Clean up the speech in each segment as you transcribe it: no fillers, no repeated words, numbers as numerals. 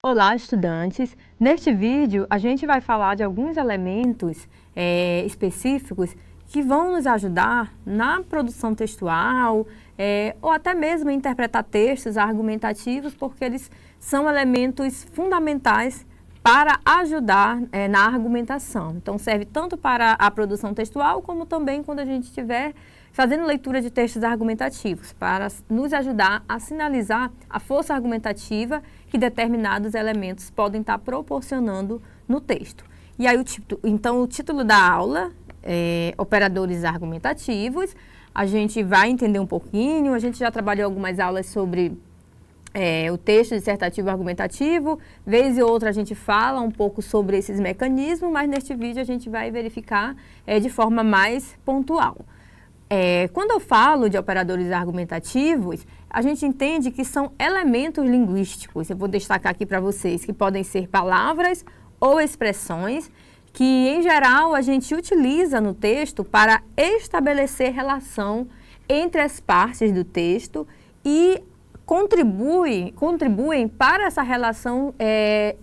Olá, estudantes! Neste vídeo, a gente vai falar de alguns elementos específicos que vão nos ajudar na produção textual ou até mesmo em interpretar textos argumentativos, porque eles são elementos fundamentais para ajudar na argumentação. Então, serve tanto para a produção textual, como também quando a gente estiver fazendo leitura de textos argumentativos, para nos ajudar a sinalizar a força argumentativa que determinados elementos podem estar proporcionando no texto. E aí, o título da aula é Operadores Argumentativos. A gente vai entender um pouquinho, a gente já trabalhou algumas aulas sobre o texto dissertativo argumentativo, vez e outra a gente fala um pouco sobre esses mecanismos, mas neste vídeo a gente vai verificar de forma mais pontual. Quando eu falo de operadores argumentativos, a gente entende que são elementos linguísticos. Eu vou destacar aqui para vocês que podem ser palavras ou expressões que, em geral, a gente utiliza no texto para estabelecer relação entre as partes do texto e contribuem para essa relação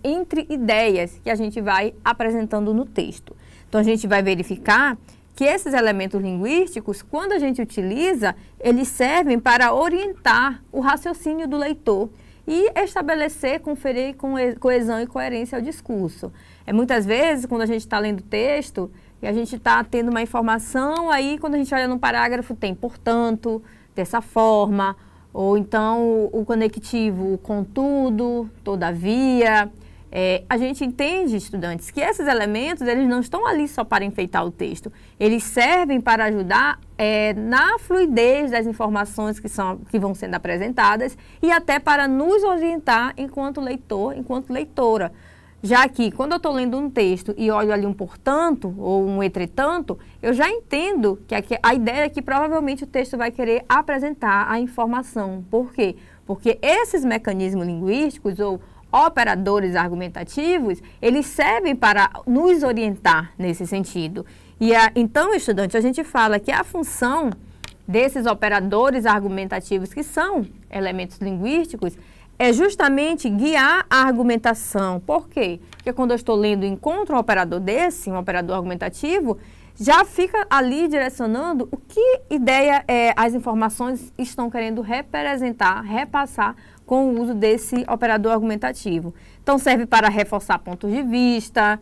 entre ideias que a gente vai apresentando no texto. Então, a gente vai verificar que esses elementos linguísticos, quando a gente utiliza, eles servem para orientar o raciocínio do leitor e estabelecer, conferir coesão e coerência ao discurso. Muitas vezes, quando a gente está lendo texto e a gente está tendo uma informação, aí quando a gente olha no parágrafo tem portanto, dessa forma, ou então o conectivo contudo, todavia. A gente entende, estudantes, que esses elementos eles não estão ali só para enfeitar o texto. Eles servem para ajudar na fluidez das informações que vão sendo apresentadas e até para nos orientar enquanto leitor, enquanto leitora. Já que, quando eu estou lendo um texto e olho ali um portanto ou um entretanto, eu já entendo que a ideia é que provavelmente o texto vai querer apresentar a informação. Por quê? Porque esses mecanismos linguísticos ou operadores argumentativos, eles servem para nos orientar nesse sentido. Então, estudante, a gente fala que a função desses operadores argumentativos, que são elementos linguísticos, é justamente guiar a argumentação. Por quê? Porque quando eu estou lendo e encontro um operador desse, um operador argumentativo, já fica ali direcionando o que ideia as informações estão querendo representar, repassar com o uso desse operador argumentativo. Então, serve para reforçar pontos de vista,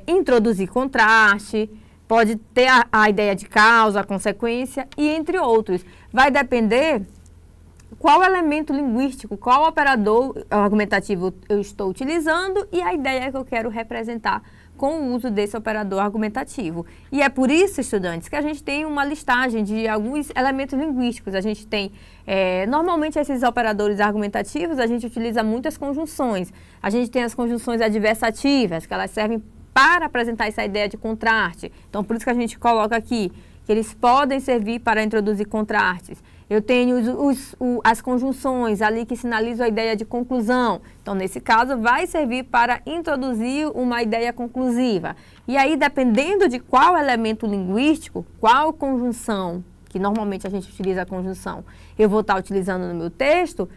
introduzir contraste, pode ter a ideia de causa, consequência e entre outros. Vai depender qual elemento linguístico, qual operador argumentativo eu estou utilizando e a ideia que eu quero representar com o uso desse operador argumentativo. E é por isso, estudantes, que a gente tem uma listagem de alguns elementos linguísticos. A gente tem, normalmente, esses operadores argumentativos, a gente utiliza muitas conjunções. A gente tem as conjunções adversativas, que elas servem para apresentar essa ideia de contraste. Então, por isso que a gente coloca aqui, que eles podem servir para introduzir contrastes. Eu tenho as conjunções ali que sinalizam a ideia de conclusão. Então, nesse caso, vai servir para introduzir uma ideia conclusiva. E aí, dependendo de qual elemento linguístico, qual conjunção, que normalmente a gente utiliza a conjunção, eu vou estar utilizando no meu texto,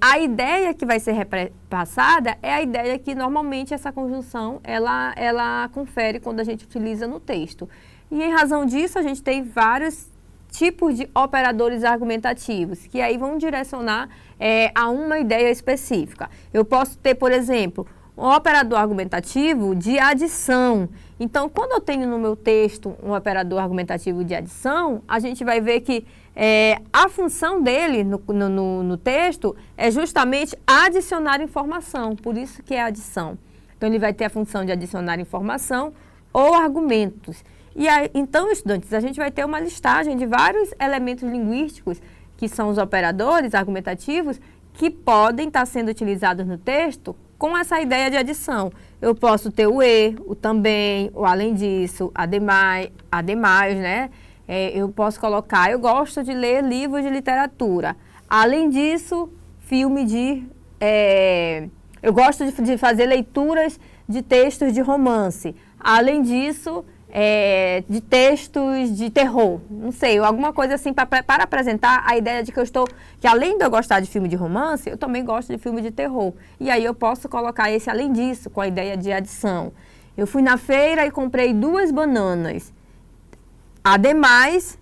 a ideia que vai ser repassada é a ideia que normalmente essa conjunção ela confere quando a gente utiliza no texto. E em razão disso, a gente tem vários tipos de operadores argumentativos, que aí vão direcionar a uma ideia específica. Eu posso ter, por exemplo, um operador argumentativo de adição. Então, quando eu tenho no meu texto um operador argumentativo de adição, a gente vai ver que a função dele no texto é justamente adicionar informação, por isso que é adição. Então, ele vai ter a função de adicionar informação ou argumentos. Então, estudantes, a gente vai ter uma listagem de vários elementos linguísticos, que são os operadores argumentativos, que podem estar sendo utilizados no texto com essa ideia de adição. Eu posso ter o e, o também, o além disso, ademais, né? Eu posso colocar, eu gosto de ler livros de literatura. Além disso, eu gosto de fazer leituras de textos de romance. Além disso, de textos de terror, não sei, alguma coisa assim para apresentar a ideia de que além de eu gostar de filme de romance, eu também gosto de filme de terror. E aí eu posso colocar esse além disso, com a ideia de adição. Eu fui na feira e comprei 2 bananas. Ademais,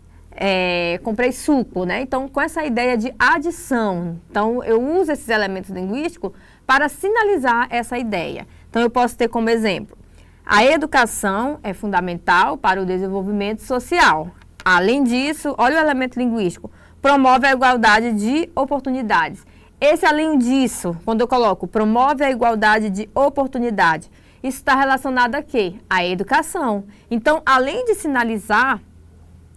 comprei suco, né? Então, com essa ideia de adição. Então, eu uso esses elementos linguísticos para sinalizar essa ideia. Então, eu posso ter como exemplo: a educação é fundamental para o desenvolvimento social. Além disso, olha o elemento linguístico, promove a igualdade de oportunidades. Esse além disso, quando eu coloco promove a igualdade de oportunidade, isso está relacionado a quê? À educação. Então, além de sinalizar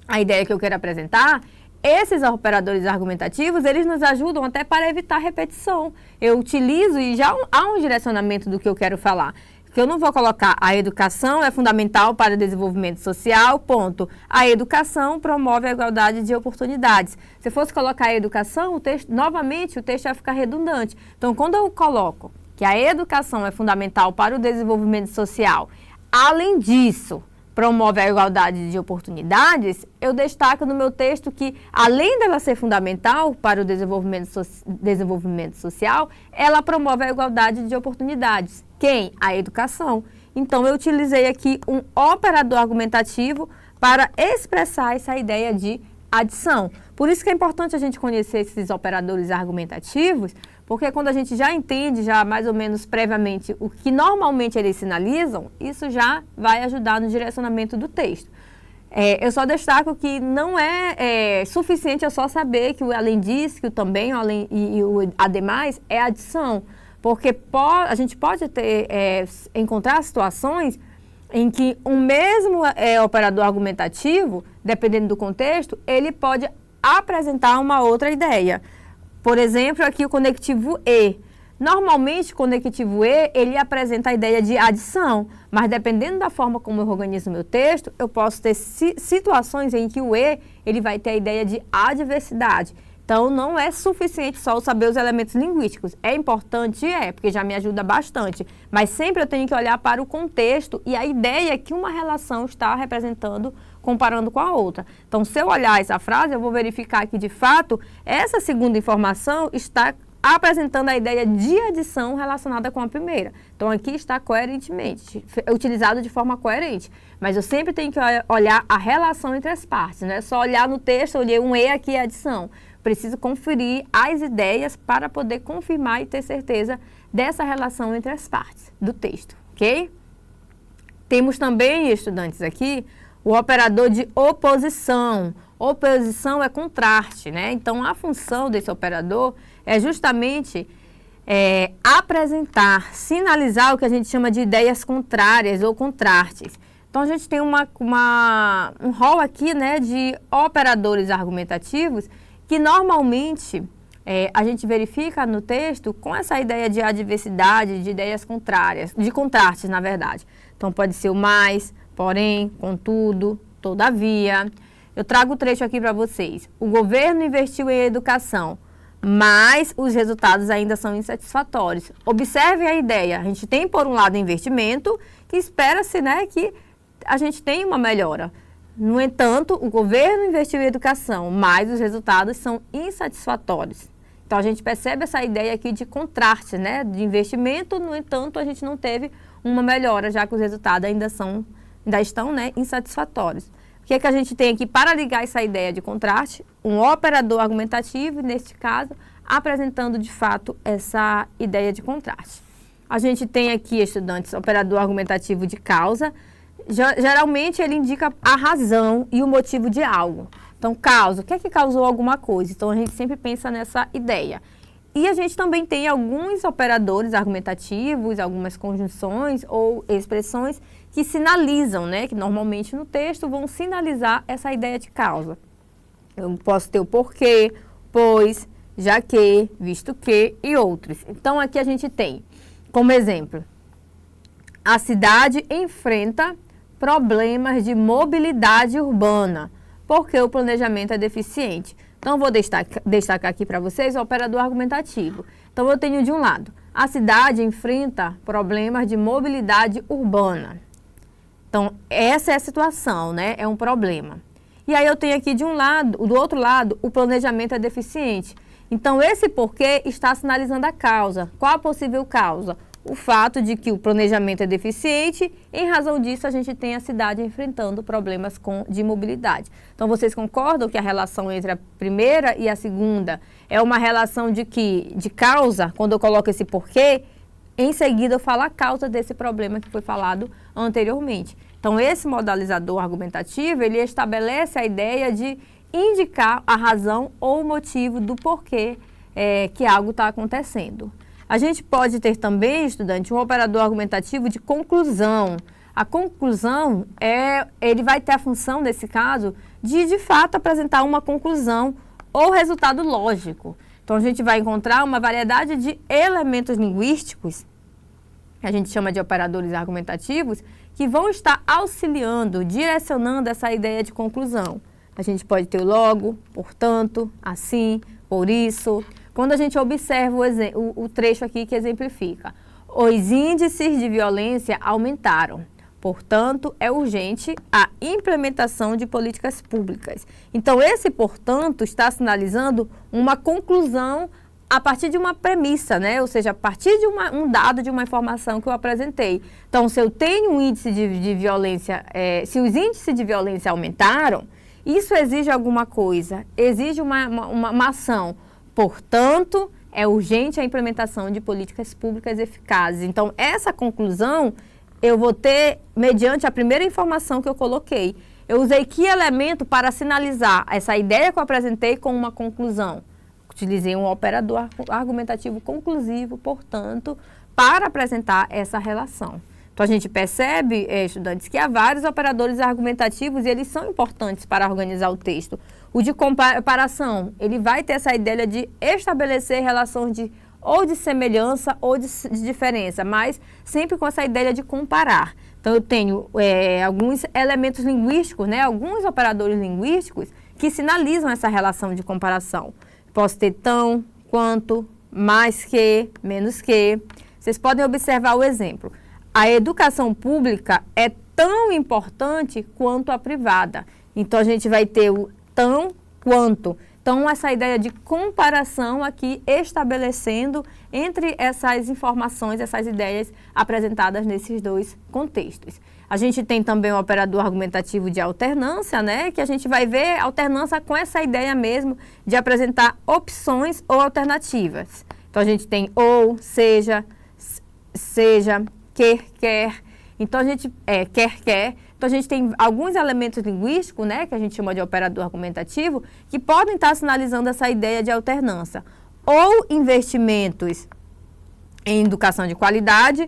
a ideia que eu quero apresentar, esses operadores argumentativos, eles nos ajudam até para evitar repetição. Eu utilizo e já há um direcionamento do que eu quero falar. Que eu não vou colocar a educação é fundamental para o desenvolvimento social, ponto. A educação promove a igualdade de oportunidades. Se fosse colocar a educação, novamente o texto vai ficar redundante. Então, quando eu coloco que a educação é fundamental para o desenvolvimento social, além disso, promove a igualdade de oportunidades, eu destaco no meu texto que, além dela ser fundamental para o desenvolvimento social, ela promove a igualdade de oportunidades. Quem? A educação. Então, eu utilizei aqui um operador argumentativo para expressar essa ideia de adição. Por isso que é importante a gente conhecer esses operadores argumentativos, porque quando a gente já entende, já mais ou menos previamente, o que normalmente eles sinalizam, isso já vai ajudar no direcionamento do texto. Eu só destaco que não é suficiente eu só saber que o além disso, que o também e o ademais é adição, porque a gente pode encontrar situações em que um mesmo operador argumentativo, dependendo do contexto, ele pode apresentar uma outra ideia. Por exemplo, aqui o conectivo e. Normalmente, o conectivo e, ele apresenta a ideia de adição, mas dependendo da forma como eu organizo o meu texto, eu posso ter situações em que o e, ele vai ter a ideia de adversidade. Então, não é suficiente só eu saber os elementos linguísticos. É importante? Porque já me ajuda bastante. Mas sempre eu tenho que olhar para o contexto e a ideia que uma relação está representando, comparando com a outra. Então, se eu olhar essa frase, eu vou verificar que, de fato, essa segunda informação está apresentando a ideia de adição relacionada com a primeira. Então, aqui está coerentemente, utilizado de forma coerente. Mas eu sempre tenho que olhar a relação entre as partes, não é só olhar no texto, olhei um e aqui é adição. Preciso conferir as ideias para poder confirmar e ter certeza dessa relação entre as partes do texto, ok? Temos também, estudantes, aqui, o operador de oposição. Oposição é contraste, né? Então, a função desse operador é justamente apresentar, sinalizar o que a gente chama de ideias contrárias ou contrastes. Então, a gente tem um rol aqui, né, de operadores argumentativos que normalmente a gente verifica no texto com essa ideia de adversidade, de ideias contrárias, de contrastes, na verdade. Então, pode ser o mais, porém, contudo, todavia. Eu trago o trecho aqui para vocês. O governo investiu em educação, mas os resultados ainda são insatisfatórios. Observem a ideia. A gente tem, por um lado, investimento, que espera-se, né, que a gente tenha uma melhora. No entanto, o governo investiu em educação, mas os resultados são insatisfatórios. Então, a gente percebe essa ideia aqui de contraste, né, de investimento, no entanto, a gente não teve uma melhora, já que os resultados ainda estão, né, insatisfatórios. O que é que a gente tem aqui para ligar essa ideia de contraste? Um operador argumentativo, neste caso, apresentando de fato essa ideia de contraste. A gente tem aqui, estudantes, operador argumentativo de causa. Geralmente ele indica a razão e o motivo de algo. Então, causa, o que é que causou alguma coisa? Então, a gente sempre pensa nessa ideia. E a gente também tem alguns operadores argumentativos, algumas conjunções ou expressões que sinalizam, né? Que normalmente no texto vão sinalizar essa ideia de causa. Eu posso ter o porquê, pois, já que, visto que e outros. Então, aqui a gente tem, como exemplo, a cidade enfrenta problemas de mobilidade urbana, porque o planejamento é deficiente. Então, vou destacar aqui para vocês o operador argumentativo. Então, eu tenho de um lado, a cidade enfrenta problemas de mobilidade urbana. Então, essa é a situação, né? É um problema. E aí eu tenho aqui de um lado, do outro lado, o planejamento é deficiente. Então, esse porquê está sinalizando a causa. Qual a possível causa? O fato de que o planejamento é deficiente, em razão disso a gente tem a cidade enfrentando problemas de mobilidade. Então, vocês concordam que a relação entre a primeira e a segunda é uma relação de causa, quando eu coloco esse porquê, em seguida eu falo a causa desse problema que foi falado anteriormente. Então, esse modalizador argumentativo, ele estabelece a ideia de indicar a razão ou o motivo do porquê que algo está acontecendo. A gente pode ter também, estudante, um operador argumentativo de conclusão. A conclusão, ele vai ter a função, nesse caso, de fato, apresentar uma conclusão ou resultado lógico. Então, a gente vai encontrar uma variedade de elementos linguísticos, que a gente chama de operadores argumentativos, que vão estar auxiliando, direcionando essa ideia de conclusão. A gente pode ter o logo, portanto, assim, por isso. Quando a gente observa o trecho aqui que exemplifica, os índices de violência aumentaram. Portanto, é urgente a implementação de políticas públicas. Então, esse, portanto, está sinalizando uma conclusão a partir de uma premissa, né? Ou seja, a partir de um dado, de uma informação que eu apresentei. Então, se eu tenho um índice de violência, se os índices de violência aumentaram, isso exige alguma coisa, exige uma ação. Portanto, é urgente a implementação de políticas públicas eficazes. Então, essa conclusão eu vou ter mediante a primeira informação que eu coloquei. Eu usei que elemento para sinalizar essa ideia que eu apresentei com uma conclusão? Utilizei um operador argumentativo conclusivo, portanto, para apresentar essa relação. Então, a gente percebe, estudantes, que há vários operadores argumentativos e eles são importantes para organizar o texto. O de comparação, ele vai ter essa ideia de estabelecer relações ou de semelhança ou de diferença, mas sempre com essa ideia de comparar. Então, eu tenho alguns elementos linguísticos, né, alguns operadores linguísticos que sinalizam essa relação de comparação. Posso ter tão, quanto, mais que, menos que. Vocês podem observar o exemplo. A educação pública é tão importante quanto a privada. Então, a gente vai ter o tão quanto. Então, essa ideia de comparação aqui estabelecendo entre essas informações, essas ideias apresentadas nesses dois contextos. A gente tem também o operador argumentativo de alternância, né? Que a gente vai ver alternância com essa ideia mesmo de apresentar opções ou alternativas. Então, a gente tem ou, seja, quer. Então, a gente quer. Então, a gente tem alguns elementos linguísticos, né, que a gente chama de operador argumentativo, que podem estar sinalizando essa ideia de alternância. Ou investimentos em educação de qualidade,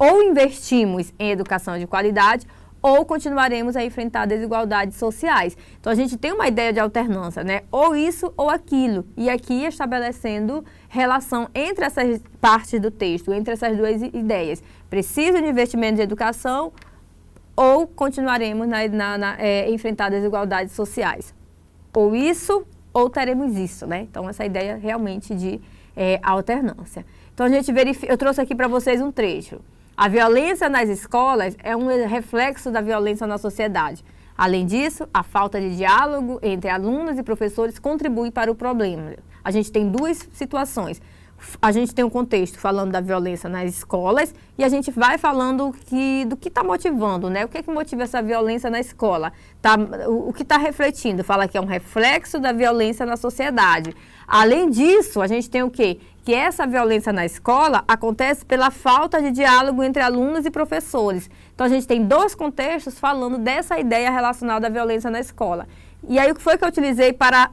ou investimos em educação de qualidade, ou continuaremos a enfrentar desigualdades sociais. Então, a gente tem uma ideia de alternância, né? Ou isso ou aquilo. E aqui estabelecendo relação entre essas partes do texto, entre essas duas ideias. Preciso de investimento de educação ou continuaremos enfrentar desigualdades sociais. Ou isso ou teremos isso, né? Então, essa ideia realmente de alternância. Então, eu trouxe aqui para vocês um trecho. A violência nas escolas é um reflexo da violência na sociedade. Além disso, a falta de diálogo entre alunos e professores contribui para o problema. A gente tem duas situações. A gente tem um contexto falando da violência nas escolas e a gente vai falando do que está motivando, né? O que motiva essa violência na escola? O que está refletindo? Fala que é um reflexo da violência na sociedade. Além disso, a gente tem o quê? Que essa violência na escola acontece pela falta de diálogo entre alunos e professores. Então, a gente tem dois contextos falando dessa ideia relacionada à violência na escola. E aí, o que foi que eu utilizei para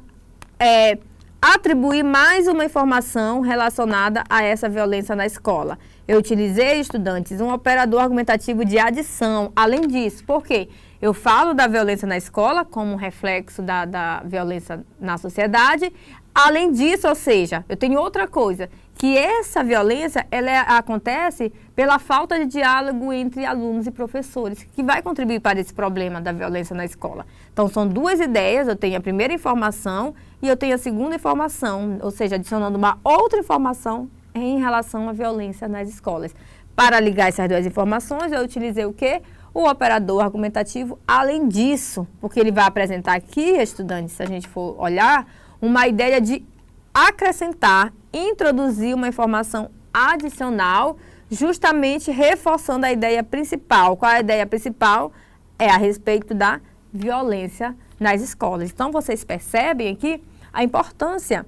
atribuir mais uma informação relacionada a essa violência na escola? Eu utilizei, estudantes, um operador argumentativo de adição. Além disso, por quê? Eu falo da violência na escola como um reflexo da violência na sociedade. Além disso, ou seja, eu tenho outra coisa, que essa violência ela acontece pela falta de diálogo entre alunos e professores, que vai contribuir para esse problema da violência na escola. Então, são duas ideias, eu tenho a primeira informação e eu tenho a segunda informação, ou seja, adicionando uma outra informação em relação à violência nas escolas, Para ligar essas duas informações, eu utilizei o quê? O operador argumentativo, além disso, porque ele vai apresentar aqui, estudantes, se a gente for olhar, uma ideia de acrescentar, introduzir uma informação adicional, justamente reforçando a ideia principal. Qual é a ideia principal? É a respeito da violência nas escolas. Então, vocês percebem aqui a importância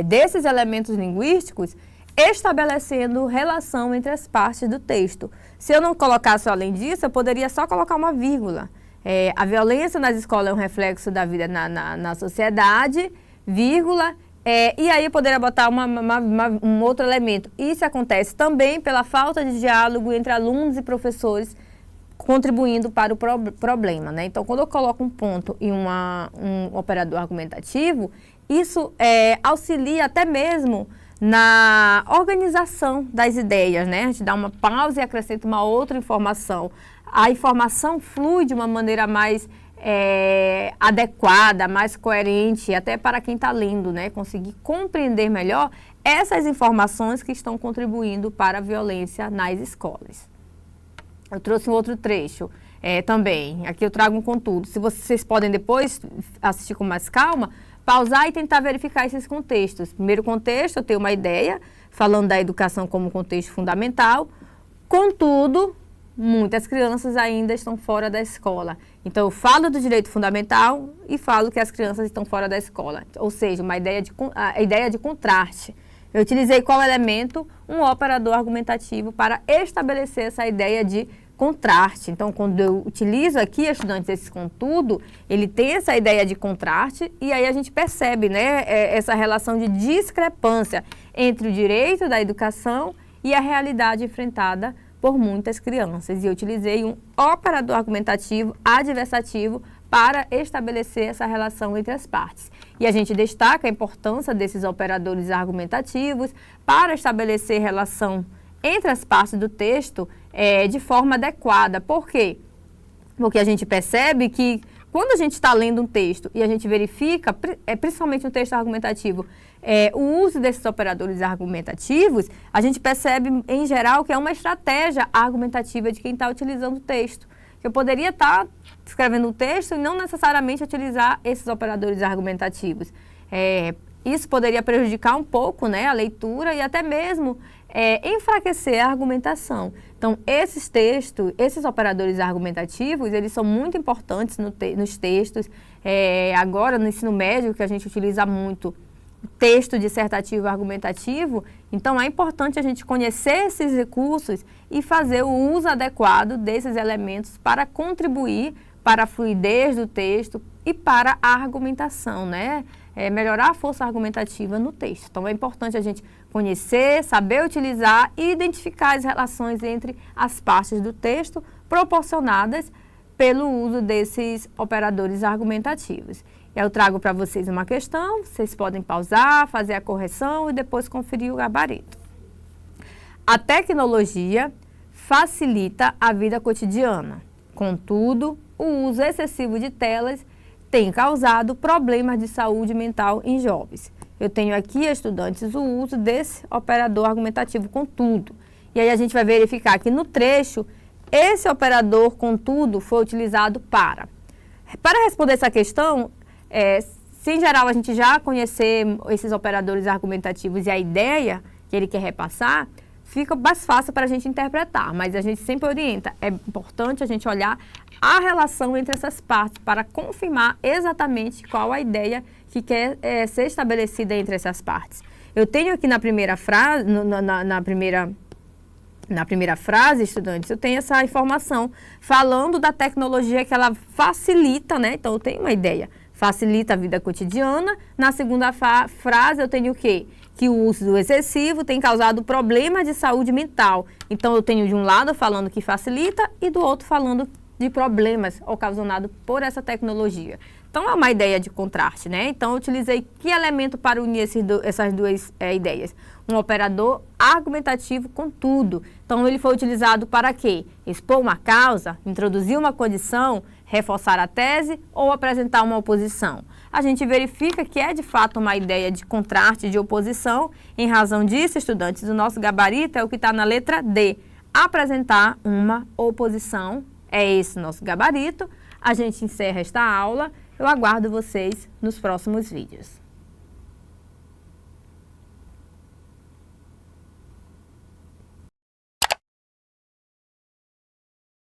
desses elementos linguísticos estabelecendo relação entre as partes do texto. Se eu não colocasse além disso, eu poderia só colocar uma vírgula. A violência nas escolas é um reflexo da vida na sociedade, vírgula, e aí eu poderia botar um outro elemento. Isso acontece também pela falta de diálogo entre alunos e professores, contribuindo para o problema, né? Então, quando eu coloco um ponto e um operador argumentativo, isso auxilia até mesmo na organização das ideias, né? A gente dá uma pausa e acrescenta uma outra informação. A informação flui de uma maneira mais adequada, mais coerente, até para quem está lendo, né? Conseguir compreender melhor essas informações que estão contribuindo para a violência nas escolas. Eu trouxe um outro trecho também. Aqui eu trago um conteúdo. Se vocês podem depois assistir com mais calma, pausar e tentar verificar esses contextos. Primeiro contexto, eu tenho uma ideia, falando da educação como contexto fundamental. Contudo, muitas crianças ainda estão fora da escola. Então, eu falo do direito fundamental e falo que as crianças estão fora da escola. Ou seja, a ideia de contraste. Eu utilizei qual elemento? Um operador argumentativo para estabelecer essa ideia de contraste. Então, quando eu utilizo aqui, estudantes, esse contudo, ele tem essa ideia de contraste e aí a gente percebe, né, essa relação de discrepância entre o direito da educação e a realidade enfrentada por muitas crianças. E eu utilizei um operador argumentativo adversativo para estabelecer essa relação entre as partes. E a gente destaca a importância desses operadores argumentativos para estabelecer relação entre as partes do texto de forma adequada. Por quê? Porque a gente percebe que quando a gente está lendo um texto e a gente verifica, principalmente um texto argumentativo, o uso desses operadores argumentativos, a gente percebe, em geral, que é uma estratégia argumentativa de quem está utilizando o texto. Eu poderia estar escrevendo um texto e não necessariamente utilizar esses operadores argumentativos. Isso poderia prejudicar um pouco, né, a leitura e até mesmo enfraquecer a argumentação. Então, esses textos, esses operadores argumentativos, eles são muito importantes nos textos. Agora, no ensino médio, que a gente utiliza muito texto dissertativo argumentativo, então é importante a gente conhecer esses recursos e fazer o uso adequado desses elementos para contribuir para a fluidez do texto e para a argumentação, né? Melhorar a força argumentativa no texto. Então, é importante a gente conhecer, saber utilizar e identificar as relações entre as partes do texto proporcionadas pelo uso desses operadores argumentativos. Eu trago para vocês uma questão, vocês podem pausar, fazer a correção e depois conferir o gabarito. A tecnologia facilita a vida cotidiana. Contudo, o uso excessivo de telas tem causado problemas de saúde mental em jovens. Eu tenho aqui, estudantes, o uso desse operador argumentativo contudo. E aí a gente vai verificar que no trecho, esse operador contudo foi utilizado para. Para responder essa questão, se em geral a gente já conhecer esses operadores argumentativos e a ideia que ele quer repassar, fica mais fácil para a gente interpretar, mas a gente sempre orienta. É importante a gente olhar a relação entre essas partes para confirmar exatamente qual a ideia que quer ser estabelecida entre essas partes. Eu tenho aqui na primeira frase, na primeira frase, estudantes, eu tenho essa informação falando da tecnologia que ela facilita, né? Então, eu tenho uma ideia. Facilita a vida cotidiana. Na segunda frase, eu tenho o quê? Que o uso excessivo tem causado problemas de saúde mental. Então, eu tenho de um lado falando que facilita e do outro falando de problemas ocasionados por essa tecnologia. Então, é uma ideia de contraste, né? Então, eu utilizei que elemento para unir essas duas ideias? Um operador argumentativo com tudo. Então, ele foi utilizado para quê? Expor uma causa, introduzir uma condição, reforçar a tese ou apresentar uma oposição. A gente verifica que é de fato uma ideia de contraste, de oposição. Em razão disso, estudantes, o nosso gabarito é o que está na letra D. Apresentar uma oposição. É esse nosso gabarito. A gente encerra esta aula. Eu aguardo vocês nos próximos vídeos.